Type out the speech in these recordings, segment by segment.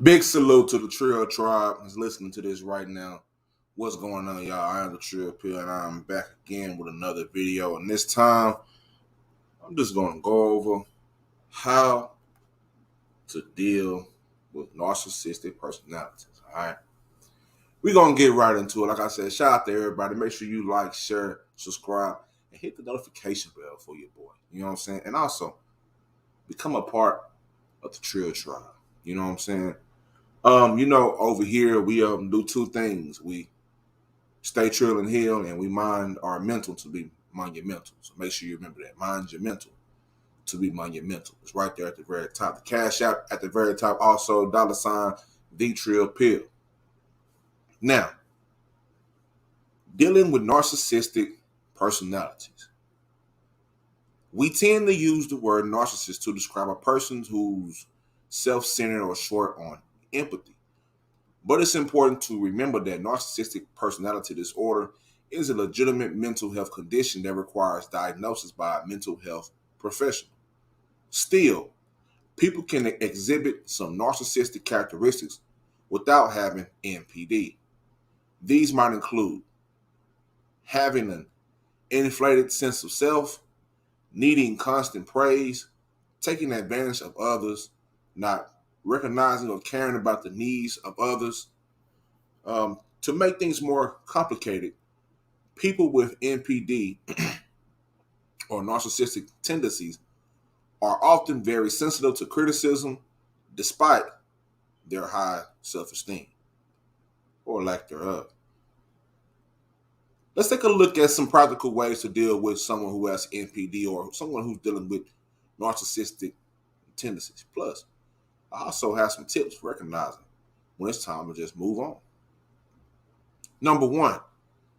Big salute to the Trill Tribe who's listening to this right now. What's going on, y'all? I am the Trill Pill, and I'm back again with another video. And this time, I'm just going to go over how to deal with narcissistic personalities. All right, we're going to get right into it. Like I said, shout out to everybody. Make sure you like, share, subscribe, and hit the notification bell for your boy. You know what I'm saying? And also, become a part of the Trill Tribe. You know what I'm saying? Over here we do two things. We stay trill and heal, and we mind our mental to be mind your mental. So make sure you remember that. Mind your mental to be mind your mental. It's right there at the very top. The Cash App at the very top. Also, $ the Trill Pill. Now, dealing with narcissistic personalities. We tend to use the word narcissist to describe a person who's self-centered or short on empathy. But it's important to remember that narcissistic personality disorder is a legitimate mental health condition that requires diagnosis by a mental health professional. Still, people can exhibit some narcissistic characteristics without having NPD. These might include having an inflated sense of self, needing constant praise, taking advantage of others, not recognizing or caring about the needs of others. To make things more complicated, people with NPD or narcissistic tendencies are often very sensitive to criticism despite their high self-esteem or lack thereof. Let's take a look at some practical ways to deal with someone who has NPD or someone who's dealing with narcissistic tendencies. Plus, I also have some tips for recognizing when it's time to just move on. Number one,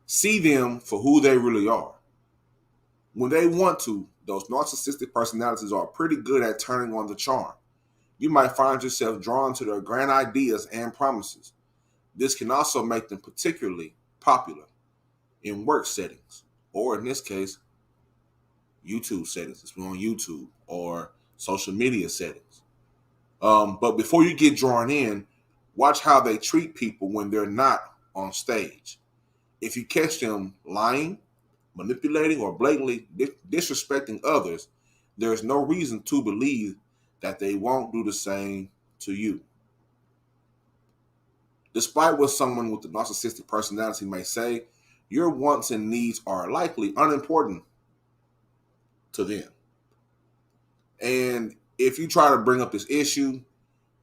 see them for who they really are. When they want to, those narcissistic personalities are pretty good at turning on the charm. You might find yourself drawn to their grand ideas and promises. This can also make them particularly popular in work settings, or in this case, YouTube settings. It's on YouTube or social media settings. But before you get drawn in, watch how they treat people when they're not on stage. If you catch them lying, manipulating, or blatantly disrespecting others, there's no reason to believe that they won't do the same to you. Despite what someone with a narcissistic personality may say, your wants and needs are likely unimportant to them. And if you try to bring up this issue,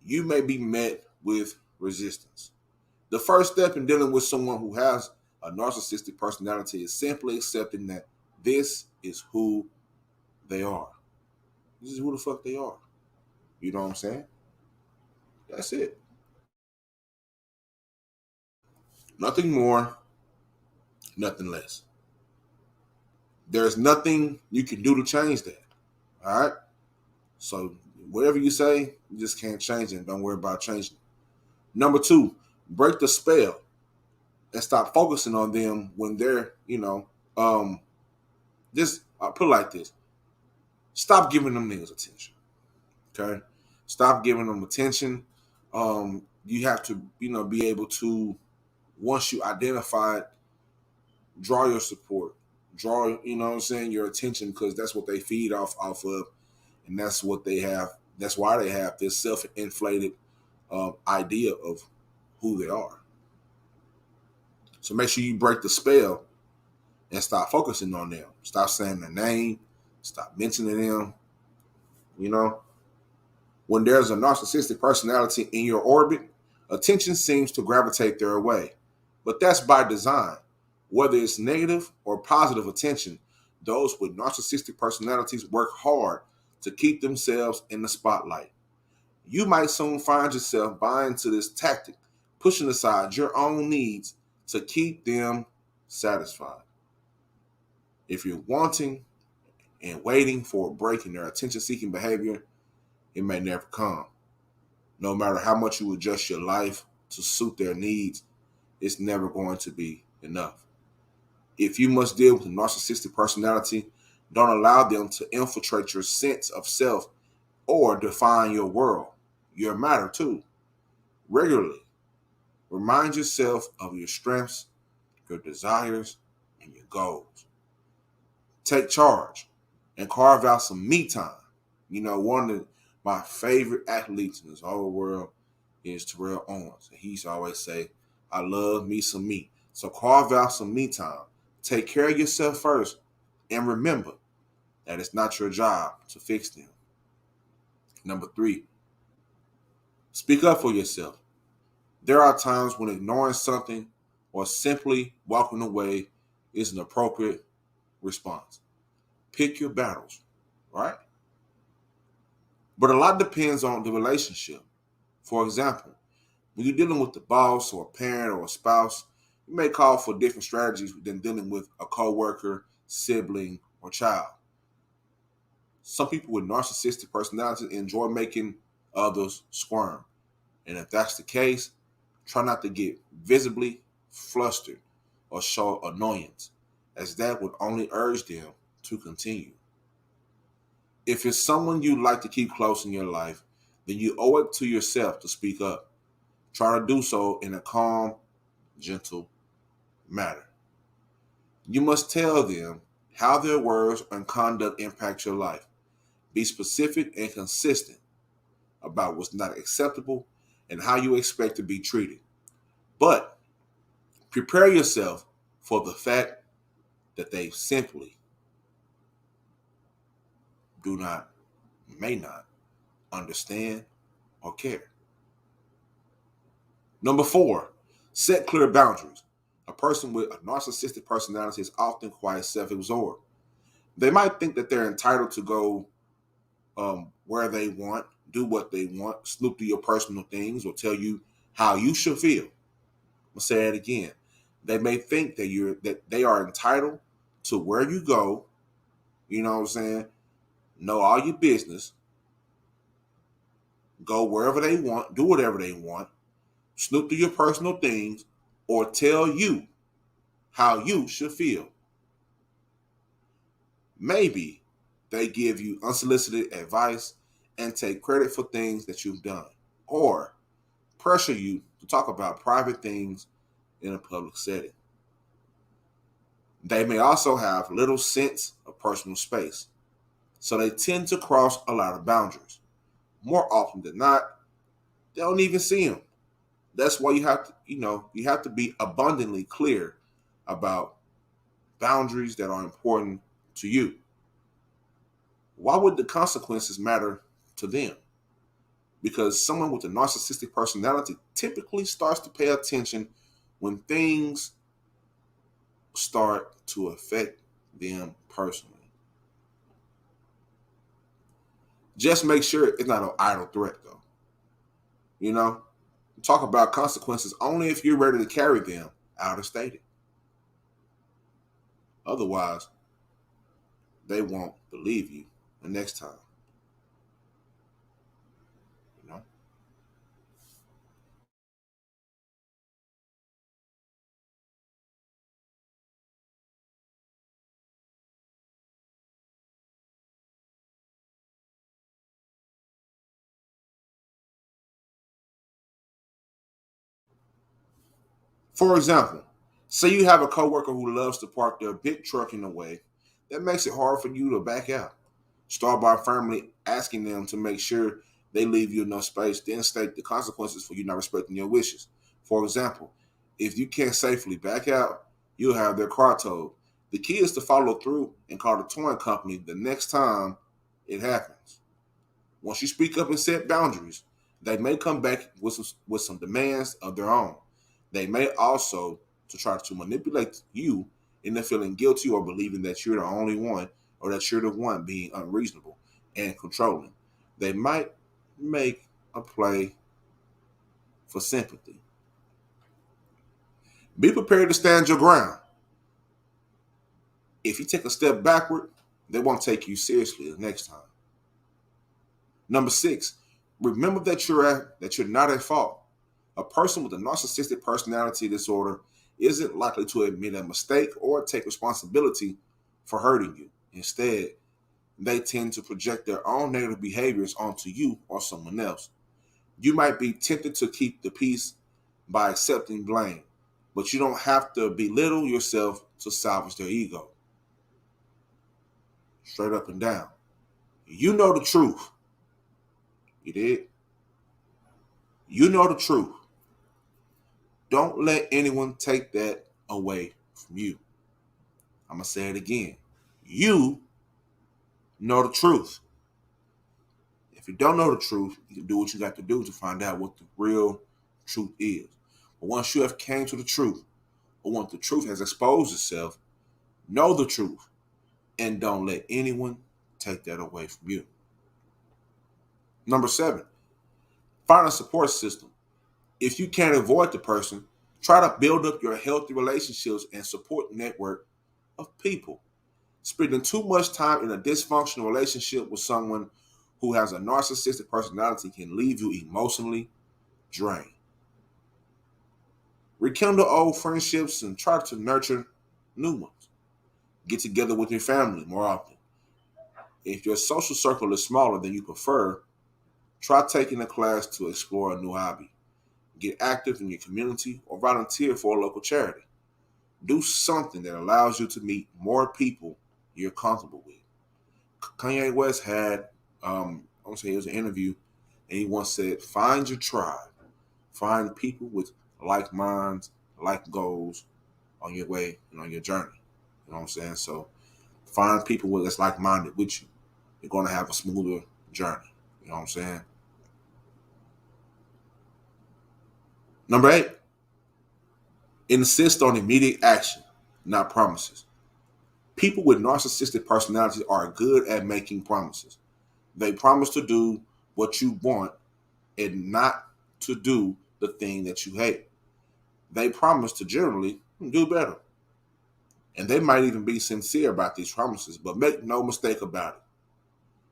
you may be met with resistance. The first step in dealing with someone who has a narcissistic personality is simply accepting that this is who they are. This is who the fuck they are. You know what I'm saying? That's it. Nothing more, nothing less. There's nothing you can do to change that. All right? So whatever you say, you just can't change it. Don't worry about changing it. Number two, break the spell and stop focusing on them when they're, I'll put it like this. Stop giving them niggas attention. Okay? Stop giving them attention. You have to, be able to, once you identify it, draw your support. Draw, your attention, because that's what they feed off of. And that's what they have. That's why they have this self-inflated idea of who they are. So make sure you break the spell and stop focusing on them. Stop saying their name. Stop mentioning them. When there's a narcissistic personality in your orbit, attention seems to gravitate their way. But that's by design. Whether it's negative or positive attention, those with narcissistic personalities work hard to keep themselves in the spotlight. You might soon find yourself buying into this tactic, pushing aside your own needs to keep them satisfied. If you're wanting and waiting for a break in their attention-seeking behavior, it may never come. No matter how much you adjust your life to suit their needs, it's never going to be enough. If you must deal with a narcissistic personality, don't allow them to infiltrate your sense of self or define your world. You matter too. Regularly, remind yourself of your strengths, your desires, and your goals. Take charge and carve out some me time. One of my favorite athletes in this whole world is Terrell Owens. And he used to always say, I love me some me. So carve out some me time. Take care of yourself first. And remember that it's not your job to fix them. Number 3, speak up for yourself. There are times when ignoring something or simply walking away is an appropriate response. Pick your battles, right? But a lot depends on the relationship. For example, when you're dealing with the boss or a parent or a spouse, you may call for different strategies than dealing with a coworker, sibling, or child. Some people with narcissistic personalities enjoy making others squirm. And if that's the case, try not to get visibly flustered or show annoyance, as that would only urge them to continue. If it's someone you'd like to keep close in your life, then you owe it to yourself to speak up. Try to do so in a calm, gentle manner. You must tell them how their words and conduct impact your life. Be specific and consistent about what's not acceptable and how you expect to be treated. But prepare yourself for the fact that they simply do not, may not understand or care. Number 4, set clear boundaries. A person with a narcissistic personality is often quite self-absorbed. They might think that they're entitled to go where they want, do what they want, snoop through your personal things, or tell you how you should feel. I'm gonna say it again. They may think that they are entitled to where you go. You know what I'm saying? Know all your business. Go wherever they want, do whatever they want, snoop through your personal things, or tell you how you should feel. Maybe they give you unsolicited advice and take credit for things that you've done, or pressure you to talk about private things in a public setting. They may also have little sense of personal space, so they tend to cross a lot of boundaries. More often than not, they don't even see them. That's why you have to be abundantly clear about boundaries that are important to you. Why would the consequences matter to them? Because someone with a narcissistic personality typically starts to pay attention when things start to affect them personally. Just make sure it's not an idle threat, though. Talk about consequences only if you're ready to carry them out of state. Otherwise, they won't believe you the next time. You know. For example, say you have a coworker who loves to park their big truck in the way. That makes it hard for you to back out. Start by firmly asking them to make sure they leave you enough space, then state the consequences for you not respecting your wishes. For example, if you can't safely back out, you'll have their car towed. The key is to follow through and call the towing company the next time it happens. Once you speak up and set boundaries, they may come back with some demands of their own. They may also to try to manipulate you into feeling guilty or believing that you're the only one or that you're the one being unreasonable and controlling. They might make a play for sympathy. Be prepared to stand your ground. If you take a step backward, they won't take you seriously the next time. Number 6, remember that you're not at fault. A person with a narcissistic personality disorder isn't likely to admit a mistake or take responsibility for hurting you. Instead, they tend to project their own negative behaviors onto you or someone else. You might be tempted to keep the peace by accepting blame, but you don't have to belittle yourself to salvage their ego. Straight up and down. You know the truth. You did? You know the truth. Don't let anyone take that away from you. I'm going to say it again. You know the truth. If you don't know the truth, you can do what you got to do to find out what the real truth is. But once you have came to the truth, or once the truth has exposed itself, know the truth and don't let anyone take that away from you. Number 7, find a support system. If you can't avoid the person, try to build up your healthy relationships and support network of people. Spending too much time in a dysfunctional relationship with someone who has a narcissistic personality can leave you emotionally drained. Rekindle old friendships and try to nurture new ones. Get together with your family more often. If your social circle is smaller than you prefer, try taking a class to explore a new hobby. Get active in your community or volunteer for a local charity. Do something that allows you to meet more people you're comfortable with. Kanye West had, I want to say it was an interview, and he once said, find your tribe. Find people with like minds, like goals on your way and on your journey. You know what I'm saying? So find people that's like-minded with you. You're going to have a smoother journey. You know what I'm saying? Number 8, insist on immediate action, not promises. People with narcissistic personalities are good at making promises. They promise to do what you want and not to do the thing that you hate. They promise to generally do better. And they might even be sincere about these promises, but make no mistake about it.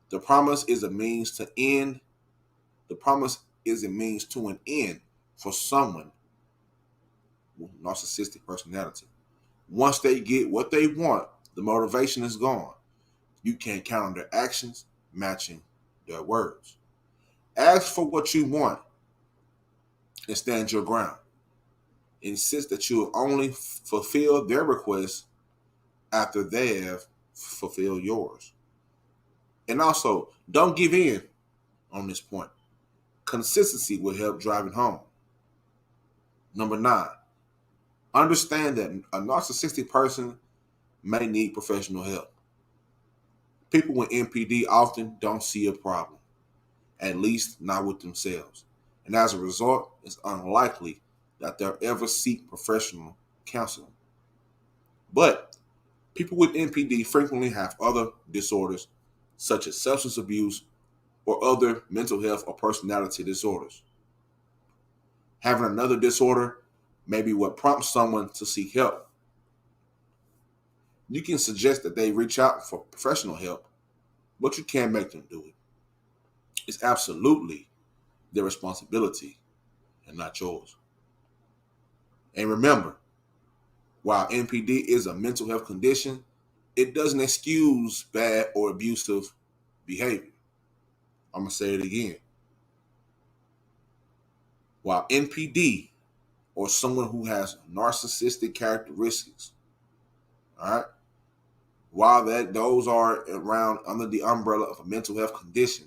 The promise is a means to end. The promise is a means to an end for someone with narcissistic personality. Once they get what they want, the motivation is gone. You can't count on their actions matching their words. Ask for what you want and stand your ground. Insist that you will only fulfill their requests after they have fulfilled yours. And also, don't give in on this point. Consistency will help drive it home. Number 9, understand that a narcissistic person may need professional help. People with NPD often don't see a problem, at least not with themselves. And as a result, it's unlikely that they'll ever seek professional counseling. But people with NPD frequently have other disorders, such as substance abuse or other mental health or personality disorders. Having another disorder may be what prompts someone to seek help. You can suggest that they reach out for professional help, but you can't make them do it. It's absolutely their responsibility and not yours. And remember, while NPD is a mental health condition, it doesn't excuse bad or abusive behavior. I'm going to say it again. While NPD, or someone who has narcissistic characteristics, all right, while those are around under the umbrella of a mental health condition,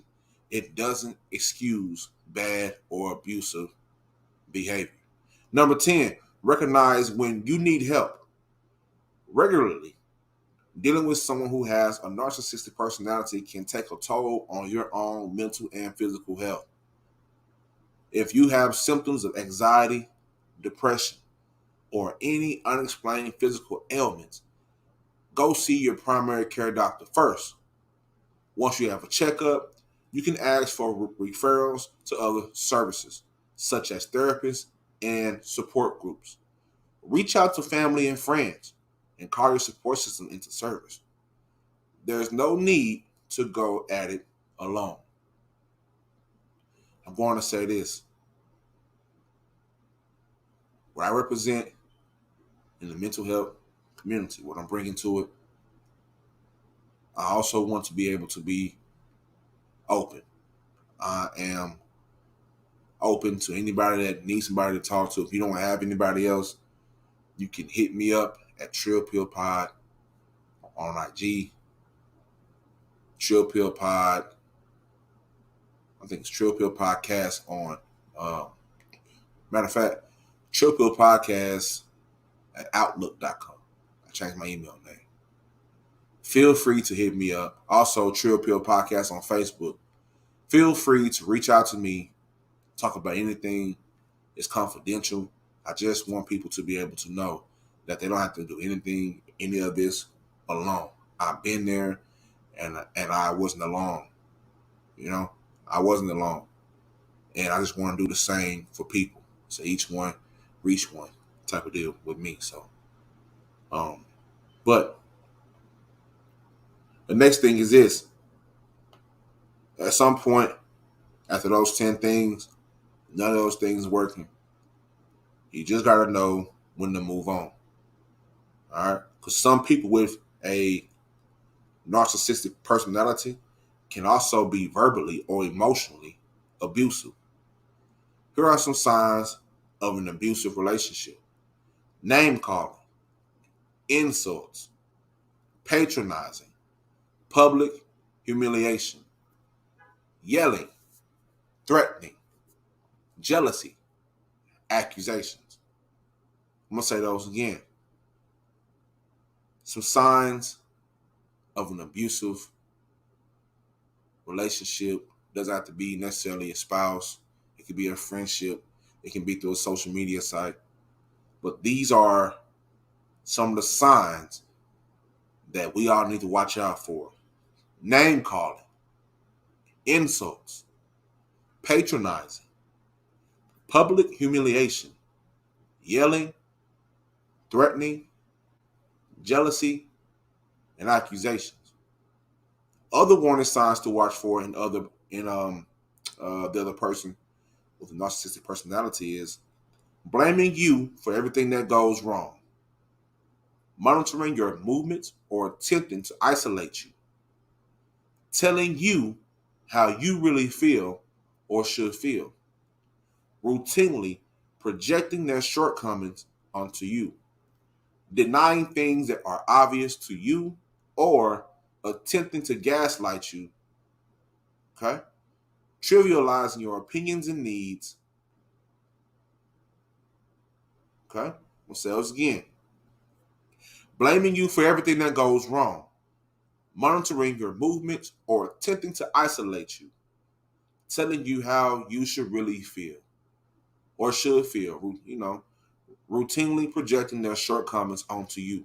it doesn't excuse bad or abusive behavior. Number 10, recognize when you need help. Regularly, dealing with someone who has a narcissistic personality can take a toll on your own mental and physical health. If you have symptoms of anxiety, depression, or any unexplained physical ailments, go see your primary care doctor first. Once you have a checkup, you can ask for referrals to other services, such as therapists and support groups. Reach out to family and friends and call your support system into service. There's no need to go at it alone. I'm going to say this. What I represent in the mental health community, what I'm bringing to it, I also want to be able to be open. I am open to anybody that needs somebody to talk to. If you don't have anybody else, you can hit me up at Trill Pill Pod on IG. Trill Pill Pod. I think it's Trill Pill Podcast on. Matter of fact, Trill Pill Podcast at Outlook.com. I changed my email name. Feel free to hit me up. Also, Trill Pill Podcast on Facebook. Feel free to reach out to me. Talk about anything. It's confidential. I just want people to be able to know that they don't have to do anything, any of this alone. I've been there, and I wasn't alone. You know, I wasn't alone, and I just want to do the same for people. So each one, reach one type of deal with me. So, but the next thing is this: at some point, after those 10 things, none of those things working. You just got to know when to move on. All right? Because some people with a narcissistic personality can also be verbally or emotionally abusive. Here are some signs of an abusive relationship: name calling, insults, patronizing, public humiliation, yelling, threatening, jealousy, accusations. I'm going to say those again. Some signs of an abusive relationship. Doesn't have to be necessarily a spouse. It could be a friendship. It can be through a social media site. But these are some of the signs that we all need to watch out for: name calling, insults, patronizing, public humiliation, yelling, threatening, jealousy, and accusations. Other warning signs to watch for in the other person with a narcissistic personality is blaming you for everything that goes wrong, monitoring your movements or attempting to isolate you, telling you how you really feel or should feel, routinely projecting their shortcomings onto you, denying things that are obvious to you, or attempting to gaslight you, okay? Trivializing your opinions and needs, okay? We'll say this again. Blaming you for everything that goes wrong, monitoring your movements or attempting to isolate you, telling you how you should really feel or should feel, routinely projecting their shortcomings onto you,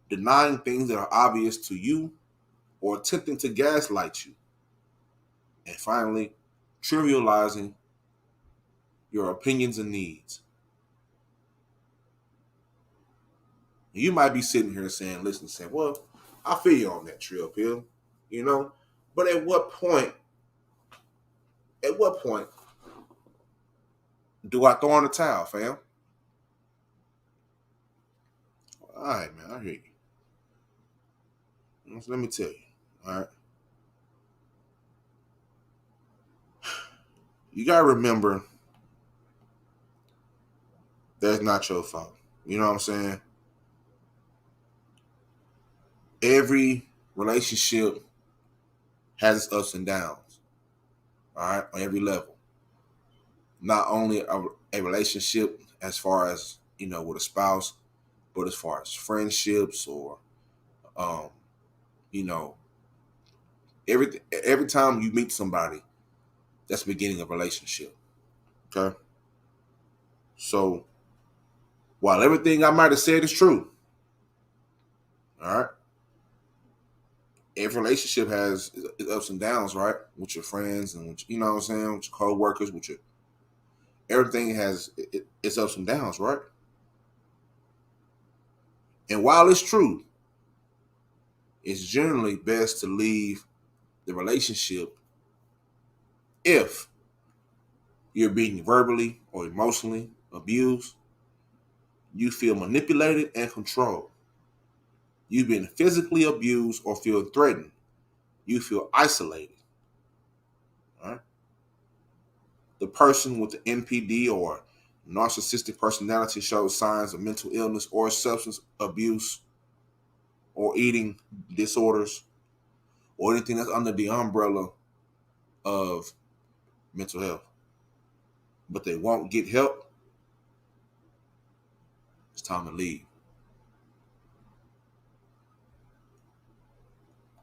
denying things that are obvious to you or attempting to gaslight you, and finally, trivializing your opinions and needs. You might be sitting here saying, well, I feel you on that, Trill Pill, but at what point do I throw in the towel, fam? All right, man, I hear you. So let me tell you, all right? You got to remember that's not your fault. You know what I'm saying? Every relationship has its ups and downs, all right, on every level. Not only a relationship as far as, with a spouse, but as far as friendships or, you know, every time you meet somebody, that's the beginning of a relationship. Okay. So while everything I might have said is true, all right, every relationship has its ups and downs, right? With your friends and with, what I'm saying, with your co-workers, everything has its ups and downs, right? And while it's true, it's generally best to leave the relationship if you're being verbally or emotionally abused, you feel manipulated and controlled, you've been physically abused or feel threatened, you feel isolated. All right? The person with the NPD or narcissistic personality shows signs of mental illness or substance abuse or eating disorders or anything that's under the umbrella of mental health, but they won't get help. It's time to leave.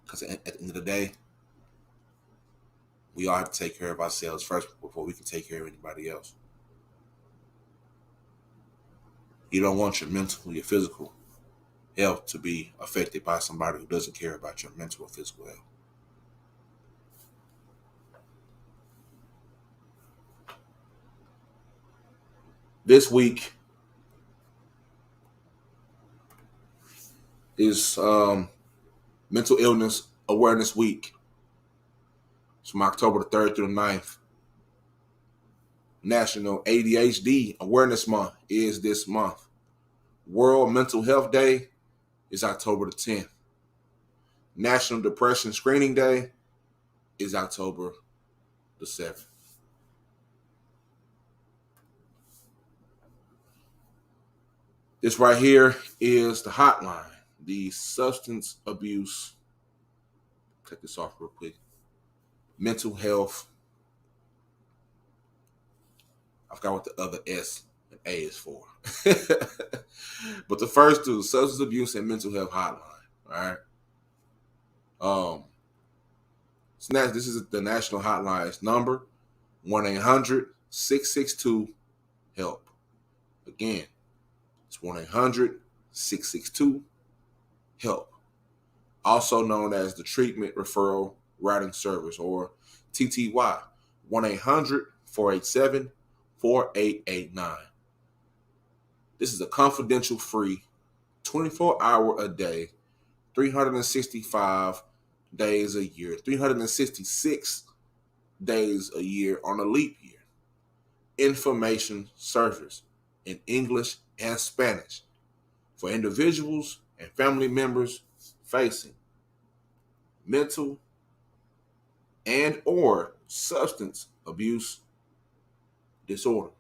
Because at the end of the day, we all have to take care of ourselves first before we can take care of anybody else. You don't want your mental or your physical health to be affected by somebody who doesn't care about your mental or physical health. This week is Mental Illness Awareness Week. It's from October the 3rd through the 9th. National ADHD Awareness Month is this month. World Mental Health Day is October the 10th. National Depression Screening Day is October the 7th. This right here is the hotline, the substance abuse. Cut this off real quick. Mental health. I forgot what the other S and A is for. But the first two, substance abuse and mental health hotline. All right. This is the national hotline. It's number 1-800-662-HELP. Again, it's 1-800-662-HELP. Also known as the Treatment Referral Routing Service, or TTY. 1-800-487-4889. This is a confidential, free, 24-hour-a-day, 365 days a year, 366 days a year on a leap year information service in English and Spanish for individuals and family members facing mental and or substance abuse disorders.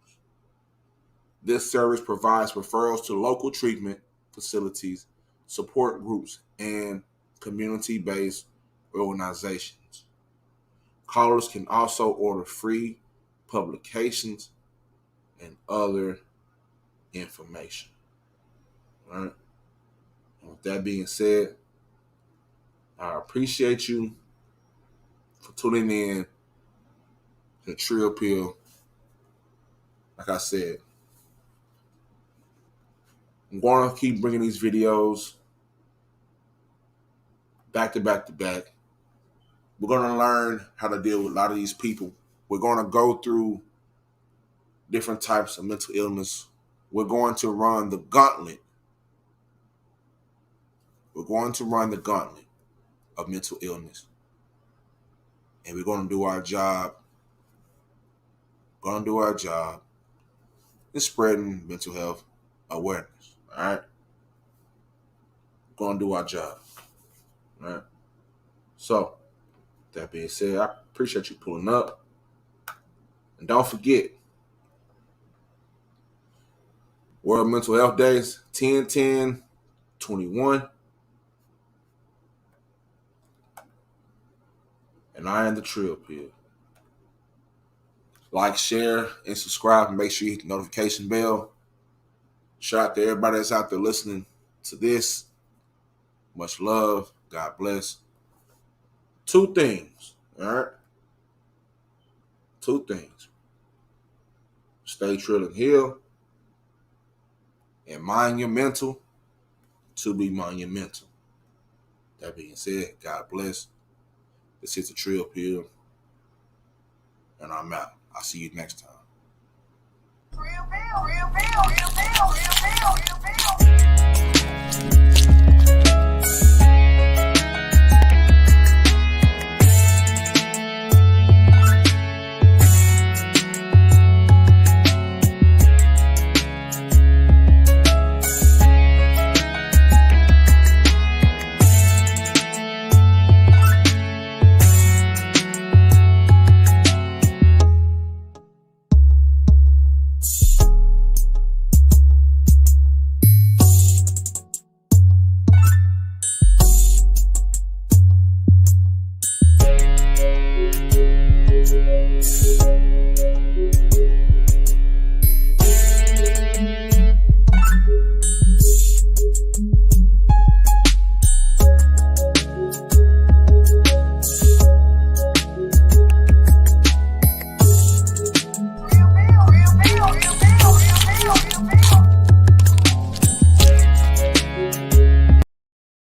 This service provides referrals to local treatment facilities, support groups, and community-based organizations. Callers can also order free publications and other information. All right. And with that being said, I appreciate you for tuning in to Trill Pill. Like I said, I'm going to keep bringing these videos back to back to back. We're going to learn how to deal with a lot of these people. We're going to go through different types of mental illness. We're going to run the gauntlet. We're going to run the gauntlet of mental illness. And we're going to do our job. Going to do our job in spreading mental health awareness. All right? Going to do our job. All right? So, that being said, I appreciate you pulling up. And don't forget, World Mental Health Days, 10/10/21. And I am the Trill Pill. Like, share, and subscribe, and make sure you hit the notification bell. Shout out to everybody that's out there listening to this. Much love. God bless. Two things, all right? Two things. Stay trill and heal. And mind your mental to be monumental. That being said, God bless. This is the Trill Pill. And I'm out. I'll see you next time.